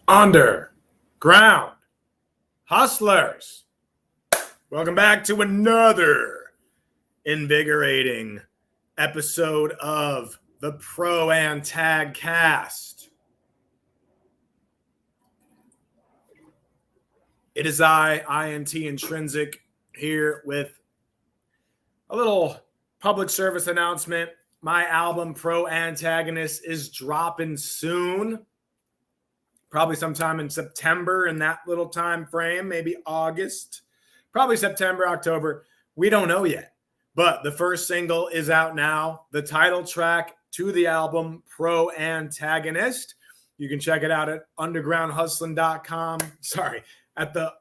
Underground Hustlers. Welcome back to another invigorating episode of the Proantagcast. It is I, Intrinzik, here with a little public service announcement. My album Proantagonist is dropping soon. Probably sometime in September, in that little time frame, maybe August, probably September, October. We don't know yet. But the first single is out now. The title track to the album, Proantagonist. You can check it out at undergroundhustlin.com. Sorry, at the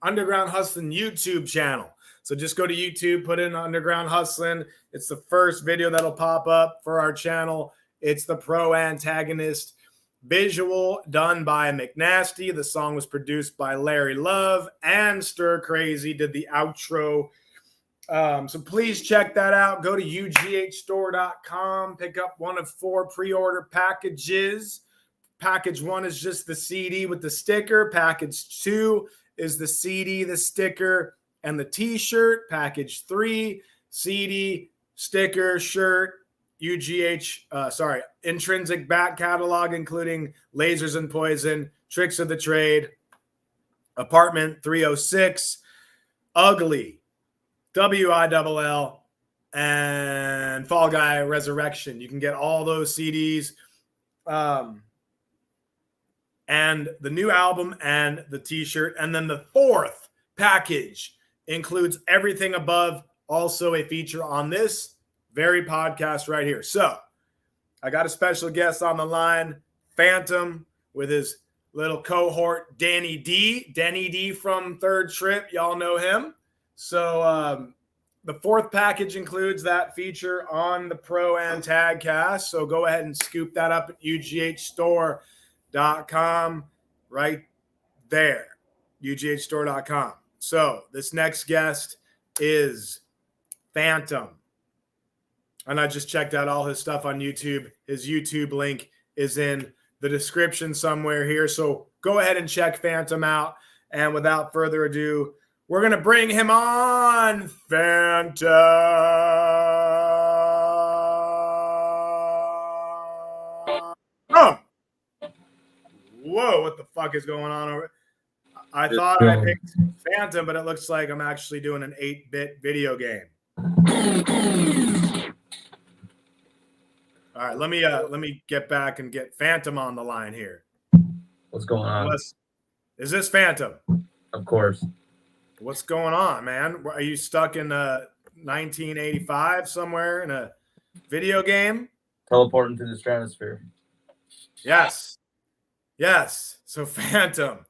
Underground Hustlin YouTube channel. So just go to YouTube, put in Underground Hustlin. It's the first video that'll pop up for our channel. It's the Proantagonist. Visual done by McNasty. The song was produced by Larry Love, and Stir Crazy did the outro. So please check that out. Go to ughstore.com. Pick up one of 4 pre-order packages. Package 1 is just the CD with the sticker. Package 2 is the CD, the sticker, and the t-shirt. Package 3, CD, sticker, shirt, Intrinzik back catalog, including Lasers and Poison, Tricks of the Trade, Apartment 306, Ugly, WILL, and Fall Guy Resurrection. You can get all those CDs, and the new album and the t-shirt. And then the 4th package includes everything above, also a feature on this very podcast right here. So I got a special guest on the line, Pxantxm, with his little cohort, Danny D from Third Trip. Y'all know him. So the 4th package includes that feature on the Proantagcast. So go ahead and scoop that up at ughstore.com right there, ughstore.com. So this next guest is Pxantxm. And I just checked out all his stuff on YouTube. His YouTube link is in the description somewhere here. So go ahead and check Pxantxm out. And without further ado, we're going to bring him on, Pxantxm. Oh. Whoa, what the fuck is going on over? I thought I picked Pxantxm, but it looks like I'm actually doing an 8-bit video game. All right, let me get back and get Pxantxm on the line here. What's going on? Is this Pxantxm? Of course. What's going on, man? Are you stuck in 1985 somewhere in a video game? Teleporting to the stratosphere. Yes. So Pxantxm,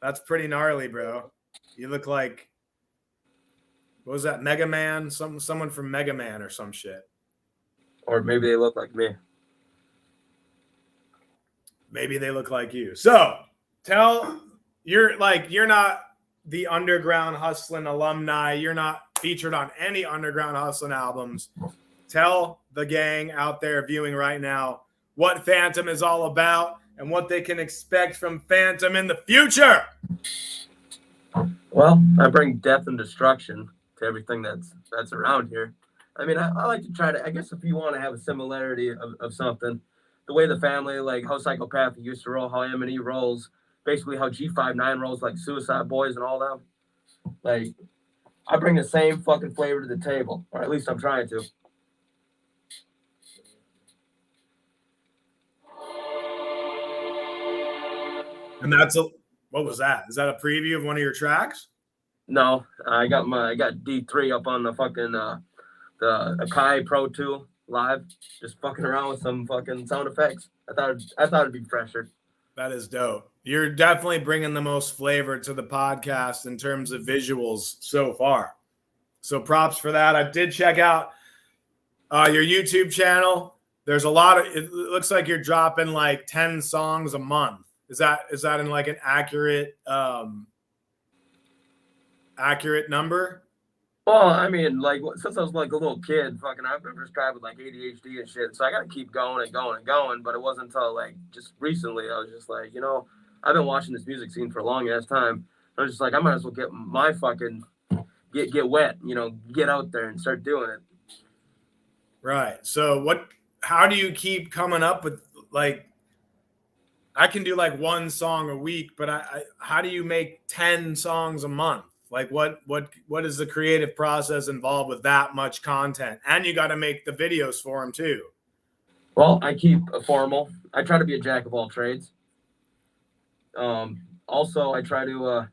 that's pretty gnarly, bro. You look like, what was that, Mega Man? Someone from Mega Man or some shit. Or maybe they look like me. Maybe they look like you. So you're not the Underground Hustlin alumni. You're not featured on any Underground Hustlin albums. Tell the gang out there viewing right now what Pxantxm is all about and what they can expect from Pxantxm in the future. Well, I bring death and destruction to everything that's around here. I mean, I like to try to, I guess if you want to have a similarity of something, the way the family, like how Psychopath used to roll, how M&E rolls, basically how G59 rolls, like Suicide Boys and all them. Like, I bring the same fucking flavor to the table, or at least I'm trying to. And what was that? Is that a preview of one of your tracks? No, I got D3 up on the fucking the Akai Pro 2 live, just fucking around with some fucking sound effects. I thought it'd be fresher. That is dope. You're definitely bringing the most flavor to the podcast in terms of visuals so far. So props for that. I did check out your YouTube channel. There's a lot of, it looks like you're dropping like 10 songs a month. Is that in like an accurate number? Well, I mean, like since I was like a little kid, fucking, I've been prescribed with like ADHD and shit. So I got to keep going and going and going. But it wasn't until like just recently I was just like, I've been watching this music scene for a long ass time. I was just like, I might as well get my fucking get wet, get out there and start doing it. Right. So how do you keep coming up with like, I can do like one song a week, but how do you make 10 songs a month? Like what is the creative process involved with that much content? And you got to make the videos for them too. Well, I keep a formal. I try to be a jack of all trades. Also I try to,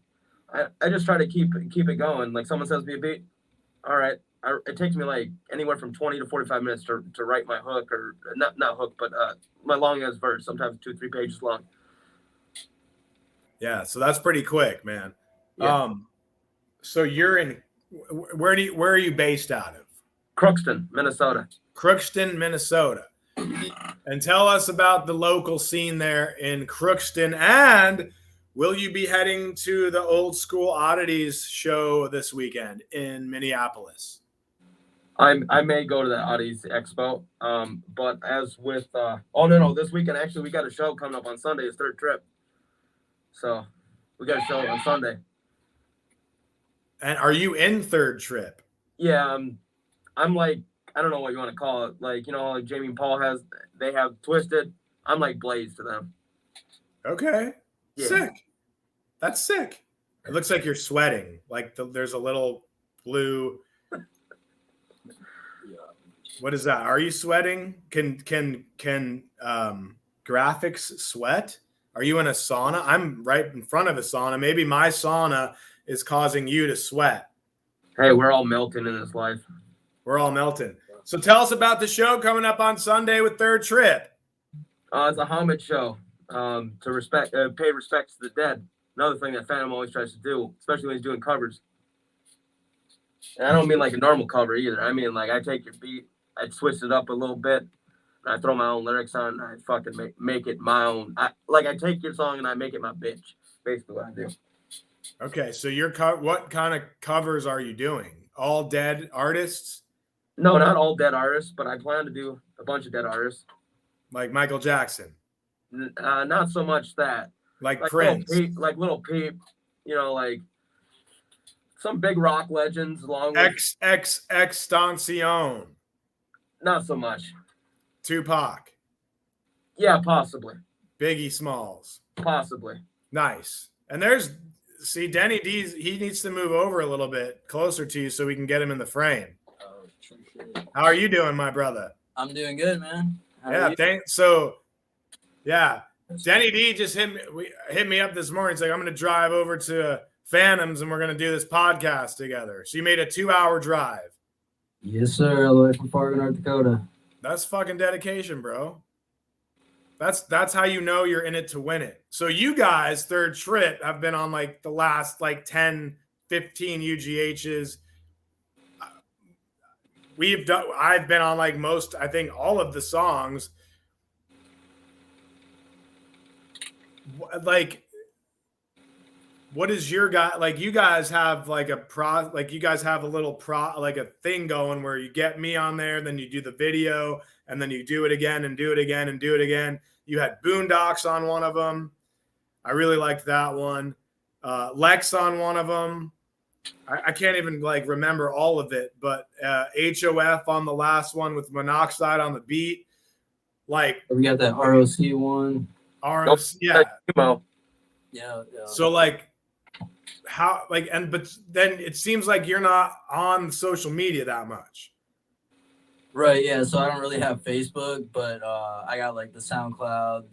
I just try to keep it going. Like someone sends me a beat. All right. It takes me like anywhere from 20 to 45 minutes to write my hook, or not hook, but my long ass verse, sometimes 2-3 pages long. Yeah. So that's pretty quick, man. Yeah. So you're in, where are you based out of? Crookston, Minnesota. Crookston, Minnesota. And tell us about the local scene there in Crookston. And will you be heading to the Old School Oddities show this weekend in Minneapolis? I may go to the Oddities Expo. But as with no, this weekend actually we got a show coming up on Sunday. It's Third Trip. So we got a show on Sunday. And are you in Third Trip? Yeah, I'm like, I don't know what you want to call it. Like, like Jamie and Paul they have Twisted. I'm like Blaze to them. Okay. Yeah. Sick. That's sick. It looks like you're sweating. Like there's a little blue. What is that? Are you sweating? Can graphics sweat? Are you in a sauna? I'm right in front of a sauna. Maybe my sauna is causing you to sweat. Hey, we're all melting in this life. We're all melting. So tell us about the show coming up on Sunday with Third Trip. It's a homage show to pay respects to the dead. Another thing that Phantom always tries to do, especially when he's doing covers. And I don't mean like a normal cover either. I mean like I take your beat, I twist it up a little bit, and I throw my own lyrics on, and I fucking make it my own. I take your song and I make it my bitch. Basically what I do. Okay, so what kind of covers are you doing? All dead artists? No, not all dead artists, but I plan to do a bunch of dead artists. Like Michael Jackson? Not so much that. Like Prince? Little Peep, like some big rock legends along with XXXTentacion. Not so much. Tupac? Yeah, possibly. Biggie Smalls? Possibly. Nice. And Denny D, he needs to move over a little bit closer to you so we can get him in the frame. Oh, true. How are you doing, my brother? I'm doing good, man. Thanks. So, yeah, Denny D just hit me up this morning. He's like, I'm going to drive over to Phantoms and we're going to do this podcast together. So you made a 2-hour drive. Yes, sir. All the way from Fargo, North Dakota. That's fucking dedication, bro. That's how you know you're in it to win it. So you guys, Third Trip, have been on like the last like 10, 15 UGHs. I've been on like most, I think all of the songs. Like, what is your guy like? You guys have like you guys have a little like a thing going where you get me on there, then you do the video, and then you do it again and do it again and do it again. You had Boondocks on one of them. I really liked that one. Lex on one of them. I can't even like remember all of it, but HOF on the last one with Monoxide on the beat. Like we got that ROC one. ROC, yeah. Yeah. So like how but then it seems like you're not on social media that much. Right, yeah. So I don't really have Facebook, but I got like the SoundCloud,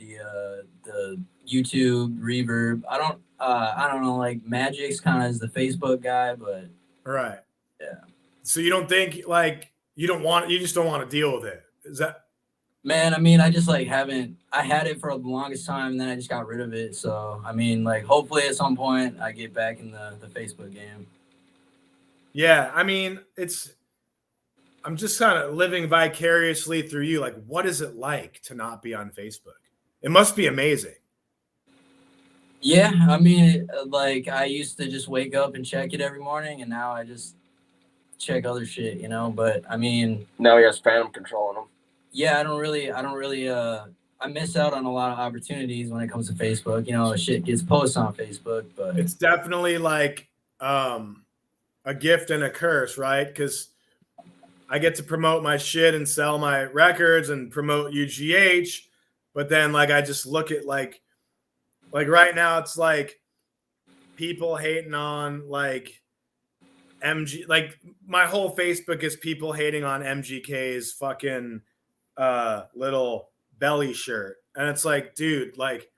the YouTube, Reverb. I don't know, like Magic's kind of is the Facebook guy, but right. Yeah. So you don't think like you just don't want to deal with it. Is that? Man, I mean, I just like I had it for the longest time and then I just got rid of it. So I mean, like hopefully at some point I get back in the Facebook game. Yeah, I mean, I'm just kind of living vicariously through you. Like, what is it like to not be on Facebook? It must be amazing. Yeah, I mean, like I used to just wake up and check it every morning, and now I just check other shit, you know. But I mean, Now he has Phantom controlling him. yeah, I don't really I miss out on a lot of opportunities when it comes to Facebook. You know, shit gets posted on Facebook, but It's definitely like a gift and a curse, right? Because I get to promote my shit and sell my records and promote UGH, but then like I just look at like right now it's like people hating on like MG, like my whole Facebook is people hating on MGK's fucking little belly shirt. And it's like, dude, like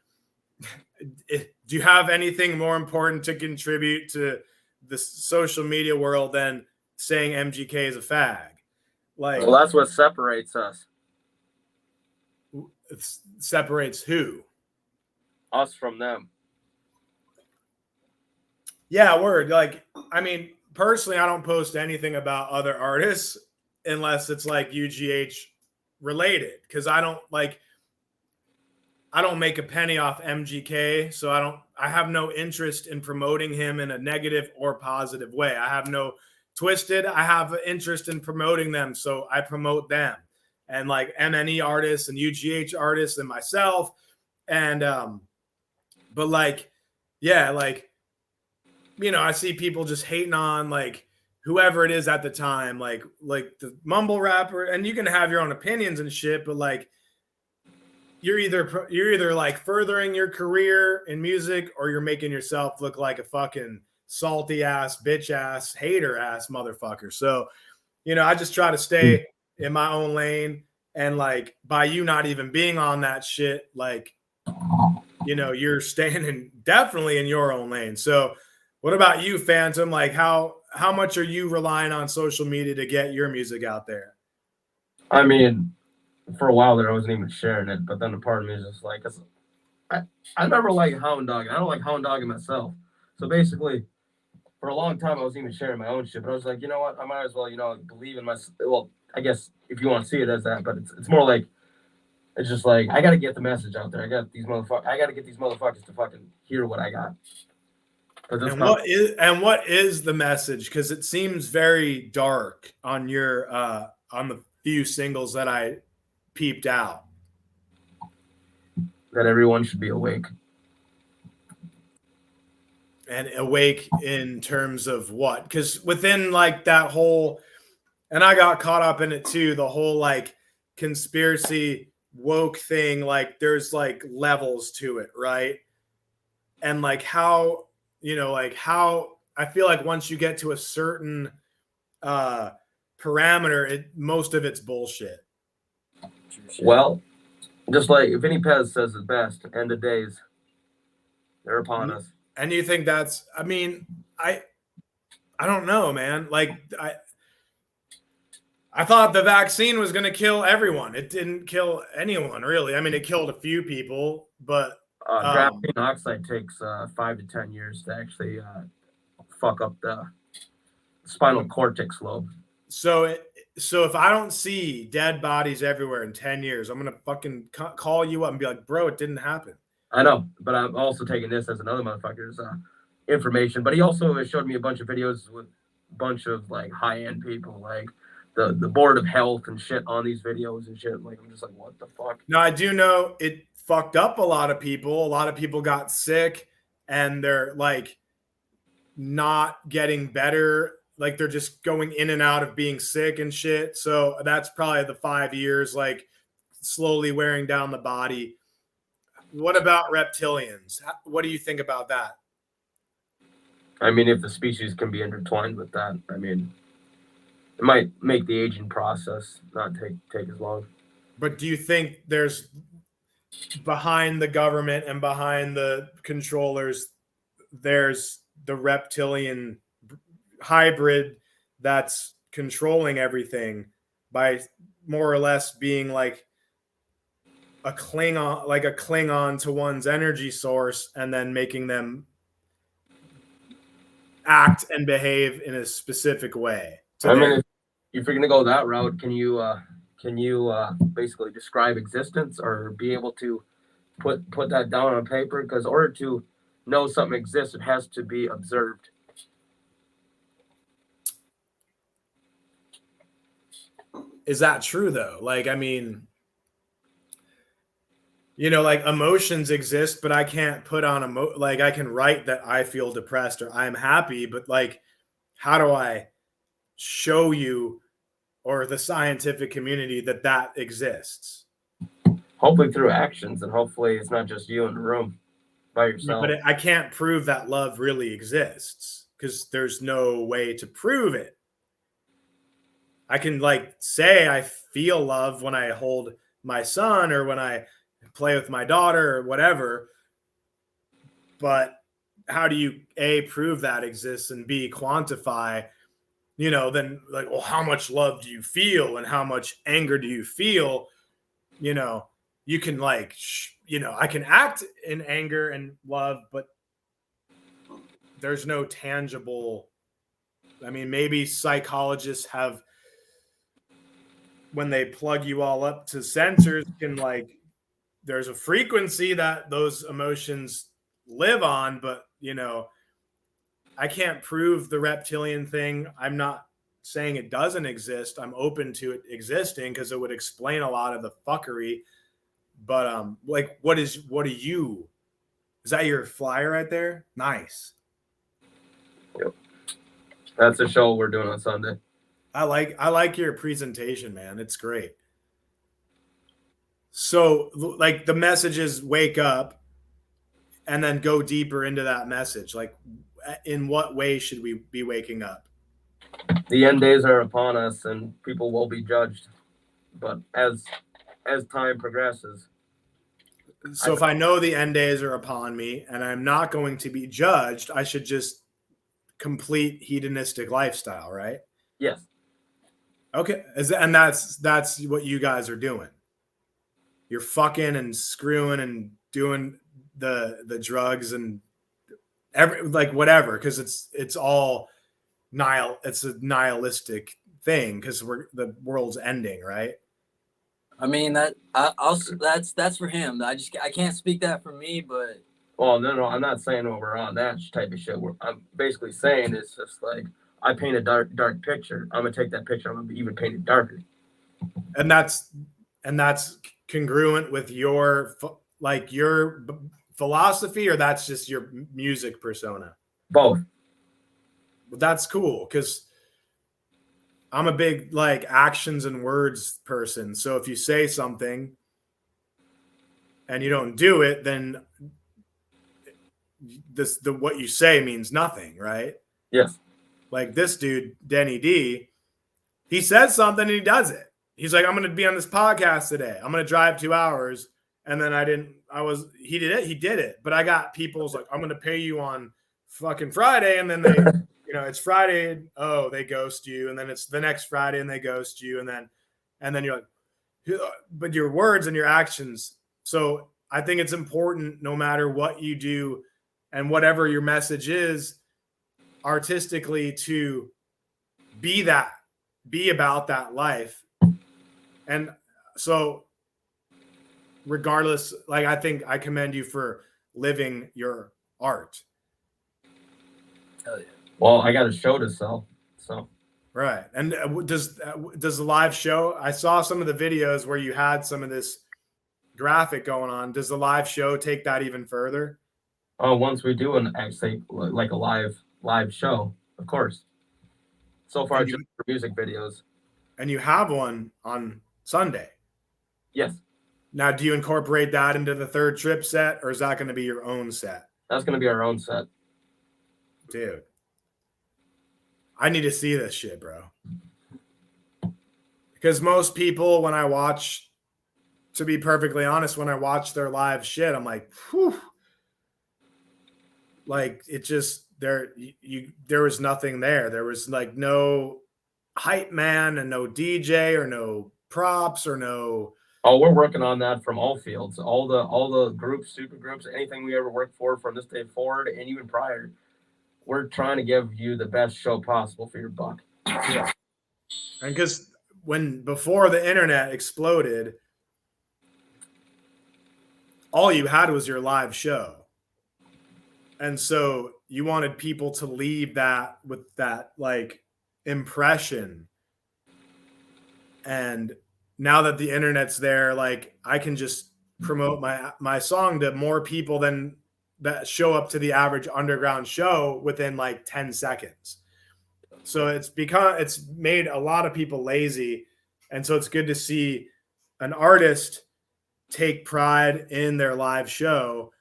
do you have anything more important to contribute to the social media world than saying MGK is a fag? Like, Well, that's what separates us. It separates who? Us from them. Yeah, word. Like, I mean, personally, I don't post anything about other artists unless it's like UGH related, because I don't make a penny off MGK, so I have no interest in promoting him in a negative or positive way. I have no twisted. I have an interest in promoting them, so I promote them and like MNE artists and UGH artists and myself. And but like, yeah, like, you know, I see people just hating on like whoever it is at the time, like the mumble rapper, and you can have your own opinions and shit, but like you're either like furthering your career in music or you're making yourself look like a fucking salty ass bitch ass hater ass motherfucker. So, you know, I just try to stay in my own lane, and like by you not even being on that shit, like, you know, you're staying definitely in your own lane. So what about you, Pxantxm? Like how much are you relying on social media to get your music out there? I mean, for a while there, I wasn't even sharing it, but then a part of me is just like, I never like hound dogging. I don't like hound dogging myself. So basically, for a long time, I wasn't even sharing my own shit. But I was like, you know what? I might as well, you know, believe in myself. Well, I guess if you want to see it as that, but it's more like, it's just like, I got to get the message out there. I got to get these motherfuckers to fucking hear what I got. And what is the message? Because it seems very dark on your on the few singles that I peeped out. That everyone should be awake. And awake in terms of what? Because within like that whole, and I got caught up in it too, the whole like conspiracy woke thing, like there's like levels to it, right? And like how, you know, like how I feel like once you get to a certain parameter, most of it's bullshit. Well, just like if any Pez says it best, end of days, they're upon us. And you think that's, I mean, I don't know, man. Like I thought the vaccine was going to kill everyone. It didn't kill anyone, really. I mean, it killed a few people, but graphene oxide takes 5 to 10 years to actually fuck up the spinal cortex lobe. So if I don't see dead bodies everywhere in 10 years, I'm going to fucking call you up and be like, bro, it didn't happen. I know, but I'm also taking this as another motherfucker's information. But he also showed me a bunch of videos with a bunch of like high-end people, like the board of health and shit on these videos and shit. Like, I'm just like, what the fuck? Now, I do know it fucked up a lot of people. A lot of people got sick and they're like not getting better. Like they're just going in and out of being sick and shit. So that's probably the 5 years, like slowly wearing down the body. What about reptilians? What do you think about that? I mean, if the species can be intertwined with that, I mean, it might make the aging process not take as long. But do you think there's behind the government and behind the controllers, there's the reptilian hybrid that's controlling everything by more or less being like a Klingon to one's energy source and then making them act and behave in a specific way? I mean, if you're gonna go that route, can you basically describe existence or be able to put that down on paper? Because in order to know something exists, it has to be observed. is that true though? Like, I mean, like emotions exist, but I can't put on like I can write that I feel depressed or I'm happy, but like, how do I show you or the scientific community that exists? Hopefully through actions, and hopefully it's not just you in the room by yourself. But I can't prove that love really exists because there's no way to prove it. I can like say I feel love when I hold my son or when I play with my daughter or whatever. But how do you A, prove that exists, and B, quantify, then like, well, how much love do you feel and how much anger do you feel? You can like, I can act in anger and love, but there's no tangible. I mean, maybe psychologists have, when they plug you all up to sensors, can like, there's a frequency that those emotions live on, but I can't prove the reptilian thing. I'm not saying it doesn't exist. I'm open to it existing because it would explain a lot of the fuckery. But like, what are you? Is that your flyer right there? Nice. Yep. That's a show we're doing on Sunday. I like your presentation, man. It's great. So like the messages wake up and then go deeper into that message. Like, in what way should we be waking up? The end days are upon us and people will be judged. But as time progresses. So if I know the end days are upon me and I'm not going to be judged, I should just complete hedonistic lifestyle, right? Yes. Okay. And that's what you guys are doing. You're fucking and screwing and doing the drugs and like whatever, because it's all it's a nihilistic thing because the world's ending, right? I mean that's for him. I can't speak that for me, but well, no, I'm not saying we're on that type of shit. I'm basically saying it's just like I paint a dark picture. I'm gonna take that picture. I'm gonna even paint it darker. And that's congruent with your philosophy, or that's just your music persona? Both. But that's cool because I'm a big like actions and words person. So if you say something and you don't do it, then what you say means nothing, right? Yes. Like this dude, Denny D, he says something and he does it. He's like, I'm going to be on this podcast today. I'm going to drive 2 hours. And then he did it. But I got people's like, I'm going to pay you on fucking Friday. And then they, it's Friday. Oh, they ghost you. And then it's the next Friday and they ghost you. And then you're like, but your words and your actions. So I think it's important, no matter what you do and whatever your message is artistically, to be about that life. And so regardless, like, I think I commend you for living your art. Hell yeah. Well, I got a show to sell, so. Right. And does the live show, I saw some of the videos where you had some of this graphic going on. Does the live show take that even further? Oh, once we do actually like a live show, of course. So far, just for music videos. And you have one on Sunday. Yes. Now, do you incorporate that into the third trip set, or is that going to be your own set? That's going to be our own set. Dude, I need to see this shit, bro. Because most people, to be perfectly honest, when I watch their live shit, I'm like, whew. Like, it just, there was nothing there. There was like no hype man and no DJ or no props or no. Oh, we're working on that from all fields, all the groups, super groups, anything we ever worked for from this day forward and even prior. We're trying to give you the best show possible for your buck. Yeah. And because before the internet exploded, all you had was your live show. And so you wanted people to leave that with that like impression. And now that the internet's there, like I can just promote my song to more people than that show up to the average underground show within like 10 seconds. So it's made a lot of people lazy. And so it's good to see an artist take pride in their live show,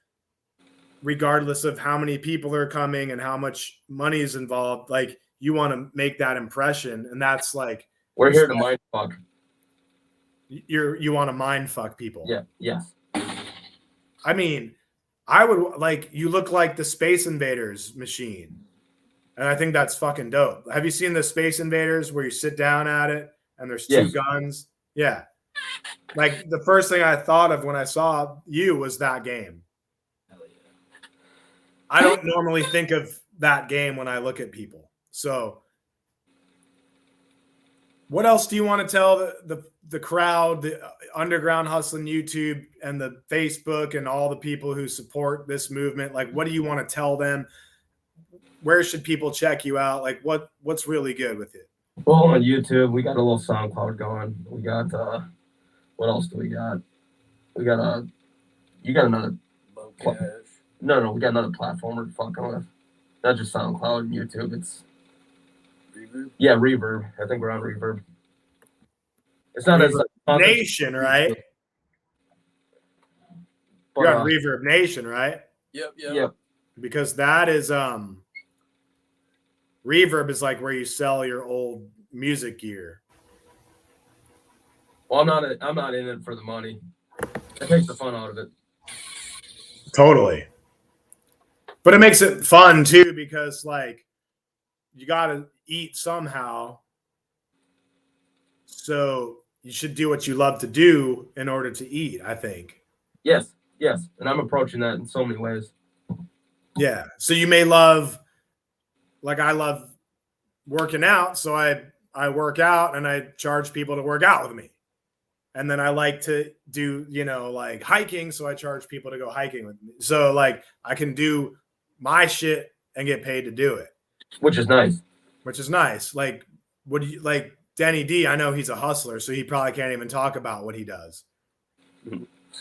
regardless of how many people are coming and how much money is involved. Like you want to make that impression. And that's like, we're here to mind fuck. You want to mind fuck people. Yeah. Yes. I mean, I would like, you look like the Space Invaders machine. And I think that's fucking dope. Have you seen the Space Invaders where you sit down at it and there's two guns? Yeah. Like the first thing I thought of when I saw you was that game. I don't normally think of that game when I look at people. So what else do you want to tell the crowd, the Underground Hustlin YouTube and the Facebook and all the people who support this movement? Like, what do you want to tell them? Where should people check you out? Like what's really good with it? Well, on YouTube, we got a little SoundCloud going. We got what else do we got? We got you got another no, we got another platform we're fucking with. Not just SoundCloud and YouTube. It's Reverb. Yeah, Reverb. I think we're on Reverb. It's not Reverb as Nation, right? But, you're on Reverb Nation, right? Yep. Because that is Reverb is like where you sell your old music gear. Well, I'm not in it for the money. It takes the fun out of it. Totally. But it makes it fun too, because like you got to eat somehow. So you should do what you love to do in order to eat, I think. Yes. And I'm approaching that in so many ways. Yeah. So you may love, like I love working out. So I work out and I charge people to work out with me. And then I like to do, like hiking. So I charge people to go hiking with me. So like I can do my shit and get paid to do it. Which is nice. Like, what do you like? Denny D, I know he's a hustler, so he probably can't even talk about what he does.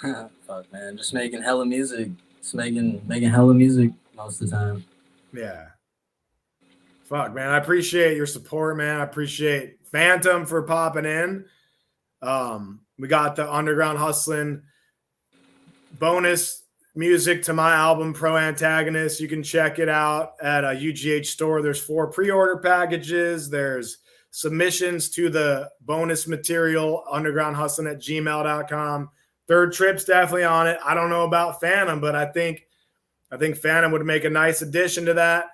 Fuck, man. Just making hella music. Just making hella music most of the time. Yeah. Fuck, man. I appreciate your support, man. I appreciate Phantom for popping in. We got the Underground Hustlin bonus music to my album Proantagonist. You can check it out at a UGH store. There's 4 pre-order packages. There's submissions to the bonus material, undergroundhustlin@gmail.com. Third Trip's definitely on it. I don't know about Phantom, but I think Phantom would make a nice addition to that.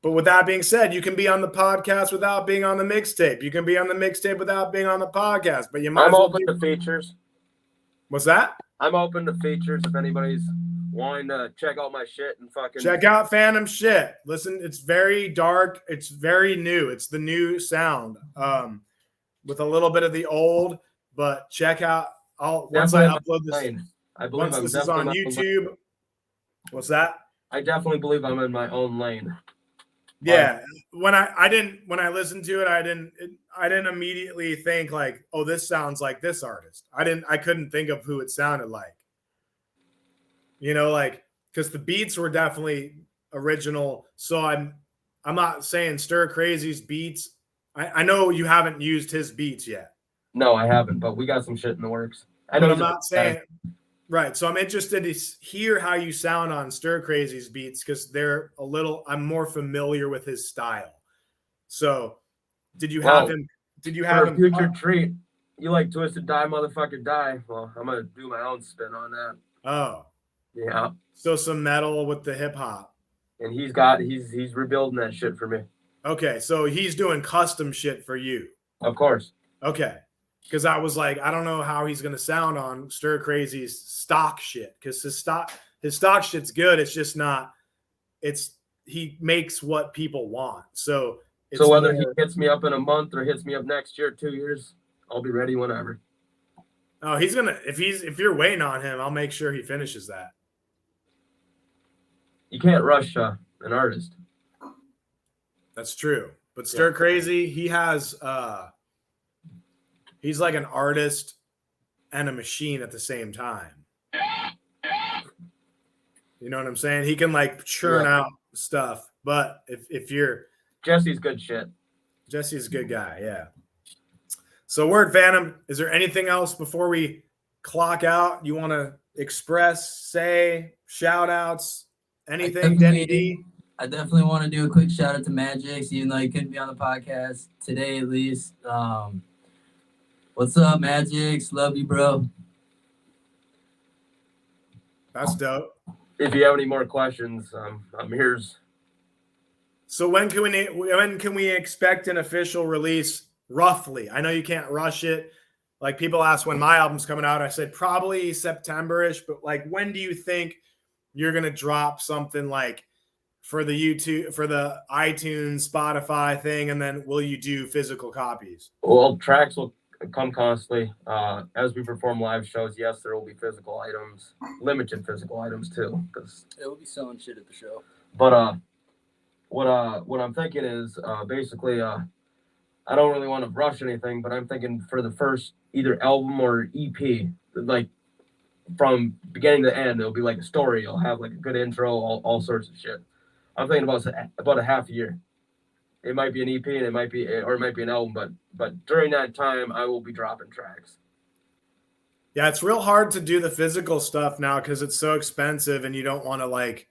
But with that being said, you can be on the podcast without being on the mixtape. You can be on the mixtape without being on the podcast. But you might. I'm open to features. What's that? I'm open to features if anybody's wanting to check out my shit and fucking check out Phantom shit. Listen, it's very dark. It's very new. It's the new sound, with a little bit of the old. But check out. Once I upload this. I believe once this is on YouTube. What's that? I definitely believe I'm in my own lane. Yeah, when I listened to it, I didn't immediately think like, oh, this sounds like this artist. I couldn't think of who it sounded like. Like because the beats were definitely original. So I'm not saying Stir Crazy's beats. I know you haven't used his beats yet. No, I haven't, but we got some shit in the works. I'm not saying. Right. So I'm interested to hear how you sound on Stir Crazy's beats because I'm more familiar with his style. So did you have him? Did you have him? Future treat. You like Twisted Die, Motherfucker Die. Well, I'm going to do my own spin on that. Oh. Yeah. So some metal with the hip hop. And he's rebuilding that shit for me. Okay. So he's doing custom shit for you. Of course. Okay. Because I was like, I don't know how he's going to sound on Stir Crazy's stock shit. Because his stock shit's good. It's just not. He makes what people want. So whether he hits me up in a month or hits me up next year, 2 years, I'll be ready whenever. Oh, he's gonna. If you're waiting on him, I'll make sure he finishes that. You can't rush an artist. That's true. But Stir Crazy, he has He's like an artist and a machine at the same time. You know what I'm saying? He can like churn out stuff. But if you're Jesse's good shit. Jesse's a good guy, yeah. So Word Phantom, is there anything else before we clock out you want to express, say, shout outs, anything, Denny D? I definitely want to do a quick shout out to Magix, even though he couldn't be on the podcast today at least. What's up, Magix? Love you, bro. That's dope. If you have any more questions, I'm here's. So when can we expect an official release roughly? I know you can't rush it. Like people ask when my album's coming out, I said probably September-ish, but like when do you think you're gonna drop something like for the YouTube, for the iTunes, Spotify thing, and then will you do physical copies? Well, tracks will come constantly as we perform live shows. Yes, there will be physical items, limited physical items too, because it will be selling shit at the show. But what I'm thinking is basically I don't really want to rush anything, but I'm thinking for the first either album or EP, like from beginning to end, it'll be like a story. It'll have like a good intro, all sorts of shit. I'm thinking about a half a year. It might be an EP and it might be an album, but during that time I will be dropping tracks. Yeah, it's real hard to do the physical stuff now because it's so expensive and you don't want to like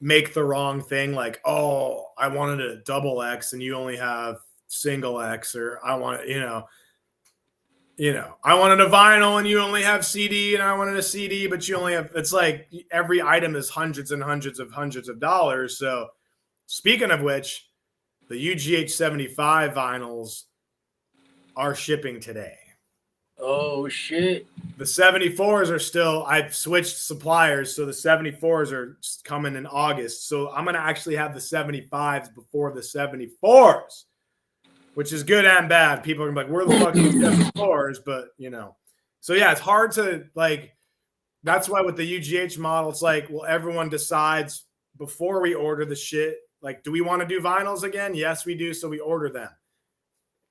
make the wrong thing. Like, oh, I wanted a double X and you only have single X, or I want, I wanted a vinyl and you only have CD, and I wanted a CD, but you only have, it's like every item is hundreds and hundreds of dollars. So speaking of which, the UGH 75 vinyls are shipping today. Oh, shit. The 74s are still, I've switched suppliers, so the 74s are coming in August. So I'm going to actually have the 75s before the 74s, which is good and bad. People are going to be like, where the fuck are the 74s? But, so yeah, it's hard to, like, that's why with the UGH model, it's like, well, everyone decides before we order the shit, like, do we want to do vinyls again? Yes, we do. So we order them.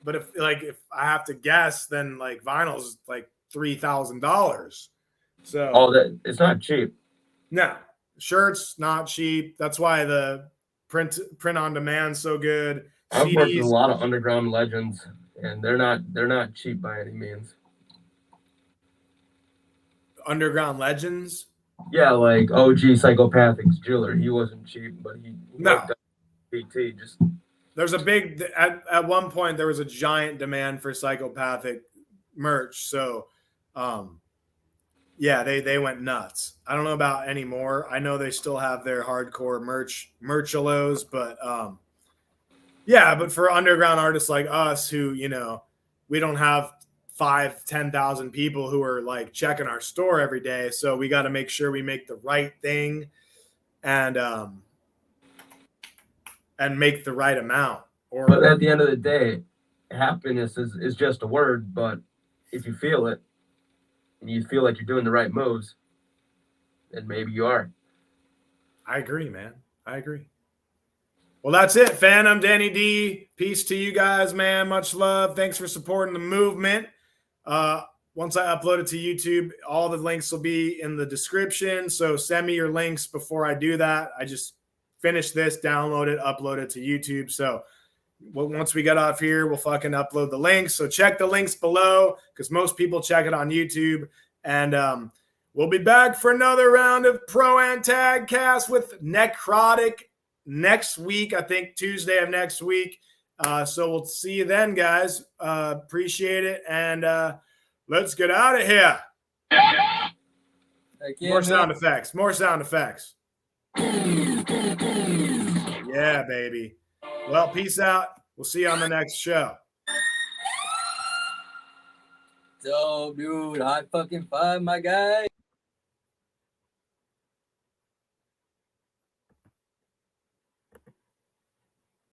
But if I have to guess, then like vinyl's like $3,000. So it's not cheap. No, shirts not cheap. That's why the print on demand so good. I've worked with a lot of underground legends, and they're not cheap by any means. Underground legends? Yeah, like OG Psychopathic's jeweler. He wasn't cheap, but he worked PT just. There's a big at one point there was a giant demand for Psychopathic merch. So yeah, they went nuts. I don't know about anymore. I know they still have their hardcore merchalos, but yeah, but for underground artists like us who, we don't have 5,000-10,000 people who are like checking our store every day. So we got to make sure we make the right thing and make the right amount. But at the end of the day, happiness is just a word. But if you feel it and you feel like you're doing the right moves, then maybe you are. I agree, man. I agree. Well, that's it, Phantom, Danny D. Peace to you guys, man. Much love. Thanks for supporting the movement. Once I upload it to YouTube, all the links will be in the description. So send me your links before I do that. I just finish this, download it, upload it to YouTube. So once we get off here, we'll fucking upload the links. So check the links below because most people check it on YouTube. And we'll be back for another round of Proantagcast with Necrotic next week. I think Tuesday of next week. So we'll see you then, guys. Appreciate it. And let's get out of here. More sound effects. More sound effects. Yeah, baby. Well, peace out. We'll see you on the next show. Dope, dude. High fucking five, my guy.